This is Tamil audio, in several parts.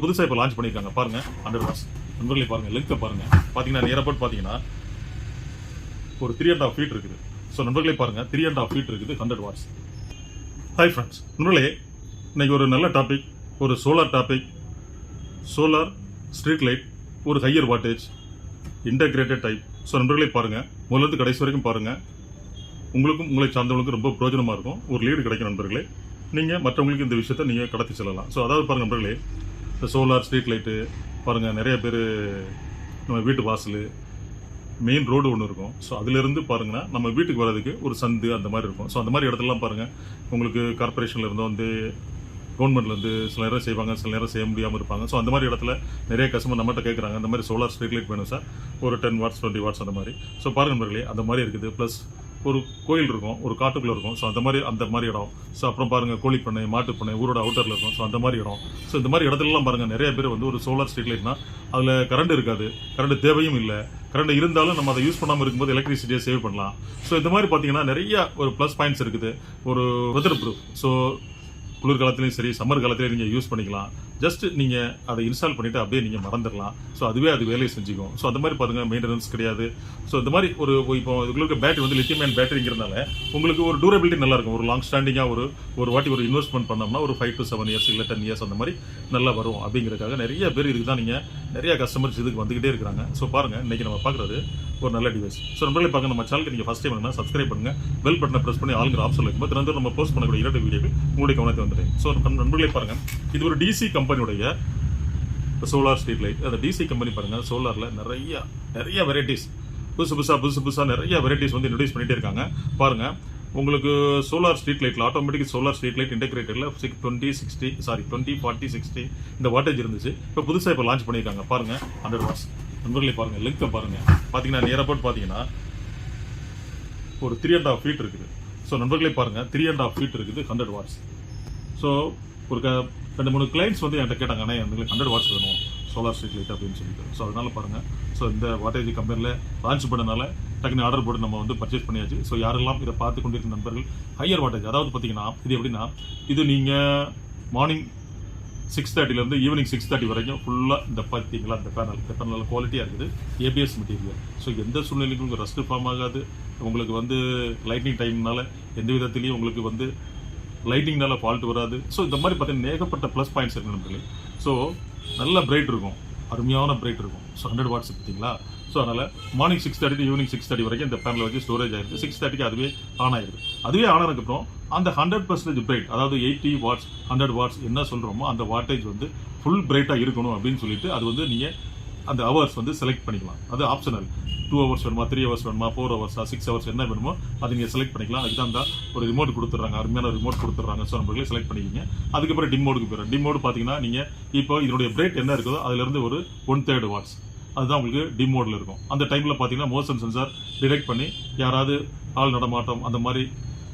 புதுசாக இப்போ லான்ச் பண்ணியிருக்காங்க பாருங்க 100 வாட்ஸ் நண்பர்களே பாருங்க லெங்க் பாருங்க பார்த்தீங்கன்னா நியர் அபவுட் பார்த்தீங்கன்னா ஒரு 3.5 ஃபீட் இருக்குது. ஸோ நண்பர்களே பாருங்க 3.5 ஃபீட் இருக்குது 100 வாட்ஸ். ஹாய் ஃப்ரெண்ட்ஸ், நண்பர்களே இன்னைக்கு ஒரு நல்ல டாபிக், ஒரு solar topic. Solar street light, ஒரு higher wattage integrated type. So நண்பர்களே பாருங்க முதல்ல கடைசி வரைக்கும் பாருங்க. உங்களுக்கும் உங்களை சார்ந்தவங்களுக்கும் ரொம்ப பிரோஜனமாக இருக்கும். ஒரு லீடு கிடைக்கும் நண்பர்களே. நீங்கள் மற்றவங்களுக்கு இந்த விஷயத்தை நீங்கள் கடத்தி செல்லலாம். ஸோ அதாவது பாருங்க நண்பர்களே, இந்த சோலார் ஸ்ட்ரீட் லைட்டு பாருங்கள், நிறைய பேர் நம்ம வீட்டு வாசல் மெயின் ரோடு ஒன்று இருக்கும். ஸோ அதிலிருந்து பாருங்கன்னா நம்ம வீட்டுக்கு வர்றதுக்கு ஒரு சந்து அந்த மாதிரி இருக்கும். ஸோ அந்த மாதிரி இடத்துலலாம் பாருங்கள், உங்களுக்கு கார்பரேஷனில் இருந்தோ வந்து கவர்மெண்ட்லேருந்து சில நேரம் செய்வாங்க, சில நேரம் செய்ய முடியாமல் இருப்பாங்க. ஸோ அந்த மாதிரி இடத்துல நிறைய கஸ்டமர் நம்மகிட்ட கேட்குறாங்க, இந்த மாதிரி சோலார் ஸ்ட்ரீட் லைட் வேணும் சார், ஒரு 10 வாட்ஸ் 20 வாட்ஸ் அந்த மாதிரி. ஸோ பாருங்க நண்பர்களே, அந்த மாதிரி இருக்குது. ப்ளஸ் ஒரு கோயில் இருக்கும், ஒரு காட்டுக்குள்ளே இருக்கும். ஸோ அந்த மாதிரி இடம். ஸோ அப்புறம் பாருங்கள் கோழிப்பண்ணை, மாட்டுப்பண்ணை, ஊரோட அவுட்டரில் இருக்கும். ஸோ அந்த மாதிரி இடம். ஸோ இந்த மாதிரி இடத்துலலாம் பாருங்கள் நிறைய பேர் வந்து ஒரு சோலார் ஸ்ட்ரீட் லைட்னா அதில் கரண்ட் இருக்காது, கரண்ட் தேவையும் இல்லை. கரண்ட் இருந்தாலும் நம்ம அதை யூஸ் பண்ணாமல் இருக்கும்போது எலக்ட்ரிசிட்டியை சேவ் பண்ணலாம். ஸோ இந்த மாதிரி பார்த்தீங்கன்னா நிறைய ஒரு ப்ளஸ் பாயிண்ட்ஸ் இருக்குது. ஒரு வெதர் ப்ரூஃப். ஸோ குளிர்காலத்துலையும் சரி, சம்மர் காலத்துலையும் நீங்கள் யூஸ் பண்ணிக்கலாம். ஜஸ்ட் நீங்கள் அதை இன்ஸ்டால் பண்ணிவிட்டு அப்படியே நீங்கள் மறந்துடலாம். ஸோ அதுவே அது வேலையை செஞ்சுக்கும். ஸோ அந்த மாதிரி பாருங்கள், மெயின்டெனன்ஸ் கிடையாது. ஸோ இந்த மாதிரி ஒரு இப்போ உங்களுக்கு பேட்டரி வந்து லித்தியம் அயன் பேட்டரிங்கிறதுனால உங்களுக்கு ஒரு டூரபிலிட்டி நல்லாயிருக்கும். ஒரு லாங் ஸ்டாண்டிங்காக ஒரு வாட்டி ஒரு இன்வெஸ்ட்மெண்ட் பண்ணோம்னா ஒரு 5 to 7 இயர்ஸ் இல்லை 10 இயர்ஸ் அந்த மாதிரி நல்லா வரும். அப்படிங்கிறதுக்காக நிறைய பேர் இதுக்கு தான் நீங்கள் நிறைய கஸ்டமர்ஸ் இதுக்கு வந்துகிட்டே இருக்கிறாங்க. ஸோ பாருங்கள், இன்றைக்கி நம்ம பார்க்குறது ஒரு நல்ல டிவைஸ். ஸோ நம்மளே பார்க்க நம்ம சேனலுக்கு நீங்கள் ஃபஸ்ட் டைம் வேணும்னா சப்ஸ்கிரைப் பண்ணுங்கள், பெல் பட்டனை ப்ரெஸ் பண்ணி ஆளுங்கிற ஆப்ஷன் வைக்கும்போது தினந்தோறும் நம்ம போஸ்ட் பண்ணக்கூடிய 2 வீடியோக்கு உங்களுடைய கவனத்தை வந்துடுங்க. ஸோ நண்பர்களே பாருங்கள், இது ஒரு டிசி கம்பெனியுடைய சோலார் ஸ்ட்ரீட் லைட். அந்த டிசி கம்பெனி பாருங்கள், சோலாரில் நிறைய வெரைட்டிஸ் புதுசு புதுசாக நிறைய வெரைட்டிஸ் வந்து இன்ட்ரடியூஸ் பண்ணிகிட்டே இருக்காங்க. பாருங்கள், உங்களுக்கு சோலார் ஸ்ட்ரீட் லைட்டில் ஆட்டோமேட்டிக் சோலார் ஸ்ட்ரீட் லைட் இன்டெகிரேட்டரில் 20, 40, 60 இந்த வாட்டேஜ் இருந்துச்சு. இப்போ புதுசாக இப்போ லான்ச் பண்ணியிருக்காங்க பாருங்கள் 100 வாட்ஸ். நண்பர்களே பாருங்கள் லெங்க் பாருங்கள், பார்த்தீங்கன்னா நியர் அபவுட் பார்த்தீங்கன்னா ஒரு 3.5 ஃபீட் இருக்குது. ஸோ நண்பர்களே பாருங்கள் 3.5 ஃபீட் இருக்குது 100 வாட்ஸ். ஸோ ஒரு 2-3 கிளைண்ட்ஸ் வந்து என்கிட்ட கேட்டாங்க, ஆனால் எங்களுக்கு 100 வாட்ஸ் வேணும் சோலார் ஸ்ட்ரீட் லைட் அப்படின்னு சொல்லிட்டு. ஸோ அதனால் பாருங்கள், ஸோ இந்த வாட்டேஜ் கம்பெனியில் லான்ச் பண்ணனால டக்குனு ஆர்டர் போட்டு நம்ம வந்து பர்ச்சேஸ் பண்ணியாச்சு. ஸோ யாரெல்லாம் இதை பார்த்து கொண்டிருக்கிற நண்பர்கள் ஹையர் வாட்டேஜ், அதாவது பார்த்தீங்கன்னா இது எப்படின்னா, இது நீங்கள் மார்னிங் 6:30 ஈவினிங் 6:30 வரைக்கும் ஃபுல்லாக இந்த பார்த்தீங்களா, இந்த பேனல் குவாலிட்டியாக இருக்குது. ABS material. ஸோ எந்த சூழ்நிலைக்கும் உங்களுக்கு ரஸ்ட் ஃபார்ம் ஆகாது. உங்களுக்கு வந்து லைட்னிங் டைம்னால எந்த விதத்துலேயும் உங்களுக்கு வந்து லைட்டிங்னால ஃபால்ட் வராது. ஸோ இந்த மாதிரி பார்த்தீங்கன்னா ஏகப்பட்ட ப்ளஸ் பாயிண்ட்ஸ் இருக்கு நம்மளே. ஸோ நல்ல பிரைட் இருக்கும், அருமையான பிரைட் இருக்கும். ஸோ 100 வாட்ஸ் பார்த்தீங்களா. ஸோ அதனால் மார்னிங் 6:30 ஈவினிங் 6:30 வரைக்கும் இந்த பேனல் வச்சு ஸ்டோரேஜ் ஆயிருக்கு. 6:30 அதுவே ஆன் ஆயிருக்கு. அதுவே ஆன் ஆனதுக்கப்புறம் அந்த 100% பிரைட், அதாவது 80 வாட்ஸ் 100 வாட்ஸ் என்ன சொல்கிறோமோ அந்த வாட்டேஜ் வந்து ஃபுல் பிரைட்டாக இருக்கணும் அப்படின்னு சொல்லிட்டு அது வந்து நீங்கள் அந்த ஹவர்ஸ் வந்து செலக்ட் பண்ணிக்கலாம். அது ஆப்ஷனல். 2 ஹவர்ஸ் வேணுமா, 3 ஹவர்ஸ் வேணுமா, 4 ஹவர்ஸா, 6 ஹவர்ஸ் என்ன வேணுமோ அது நீங்கள் செலக்ட் பண்ணிக்கலாம். அதுக்கு தான் தான் ஒரு ரிமோட் கொடுத்துட்றாங்க, அருமையான ரிமோட் கொடுத்துட்றாங்க. ஸோ நம்மளே செலக்ட் பண்ணிக்கிங்க. அதுக்கப்புறம் டிம் மோடுக்கு போயிடும். டிம் மோடு பார்த்தீங்கன்னா நீங்கள் இப்போ இதனுடைய பிரைட் என்ன இருக்குதோ அதிலிருந்து ஒரு 1/3 வாட்ஸ் அதுதான் உங்களுக்கு டிம் மோடில் இருக்கும். அந்த டைமில் பார்த்தீங்கன்னா மோஷன் சென்சார் டிடெக்ட் பண்ணி யாராவது ஆள் நடமாட்டம் அந்த மாதிரி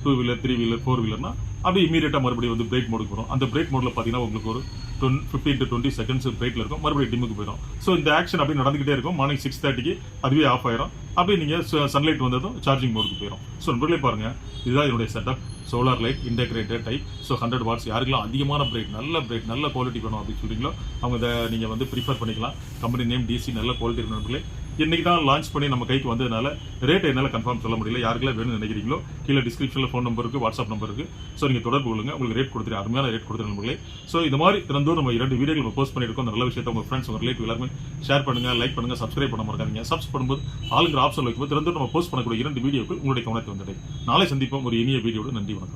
2 வீலர் 3 வீலர் 4 வீலர்னா அப்படியே இமீடியட்டாக மறுபடியும் வந்து பிரேக் மோடுக்கு வரும். அந்த பிரேக் மோடில் பார்த்தீங்கன்னா உங்களுக்கு ஒரு 15 to 20 செகண்ட்ஸ் பிரேக்கில் இருக்கும், மறுபடியும் டிம்முக்கு போயிடும். ஸோ இந்த ஆக்ஷன் அப்படியே நடந்துகிட்டே இருக்கும். மார்னிங் 6:30 அதுவே ஆஃப் ஆயிரும். அப்படியே நீங்கள் சன்லைட் வந்ததும் சார்ஜிங் மோடுக்கு போயிடும். ஸோ நண்பர்களே பாருங்கள், இதுதான் என்னுடைய setup. Solar light integrated type. So 100 watts. யாருக்கெல்லாம் அதிகமான பிரைட், நல்ல குவாலிட்டி வேணும் அப்படின்னு சொல்றீங்களோ அவங்க இதை நீங்கள் வந்து ப்ரிஃபர் பண்ணிக்கலாம். கம்பெனி நேம் டிசி, நல்ல குவாலிட்டி இருக்கணும் நண்பர்களே. இன்னைக்கு தான் லான்ச் பண்ணி நம்ம கைக்கு வந்ததுனால ரேட் என்னால் கன்ஃபார்ம் சொல்ல முடியல. யாருக்கெல்லாம் வேணும்னு நினைக்கிறீங்களோ கீழே டிஸ்கிரிப்ஷனில் ஃபோன் நம்பர் இருக்குது, வாட்ஸ்அப் நம்பர் இருக்குது. ஸோ நீங்கள் தொடர்பு கொள்ளுங்க, உங்களுக்கு ரேட் கொடுத்துரு, அருமையான ரேட் கொடுத்துரு நண்பர்களே. ஸோ இந்த மாதிரி திறந்தோம் நம்ம 2 வீடியோகள் நம்ம போஸ்ட் பண்ணியிருக்கோம். நல்ல விஷயத்தை உங்கள் ஃப்ரெண்ட்ஸ், உங்கள் ரிலேட்டிவ் எல்லாருமே ஷேர் பண்ணுங்கள், லைக் பண்ணுங்கள், சப்ஸ்கிரைப் பண்ண மறக்காதீங்க. சப்ஸ்கிரைப் பண்ணும்போது ஆளுங்கிற ஆப்ஷன் வைக்கும்போது திறந்தோம் நம்ம போஸ்ட் பண்ணக்கூடிய 2 வீடியோக்கள் உங்களுடைய கவனத்தை வந்துட்டு நாளை சந்திப்போம் ஒரு இனிய வீடியோடு. நன்றி, வணக்கம்.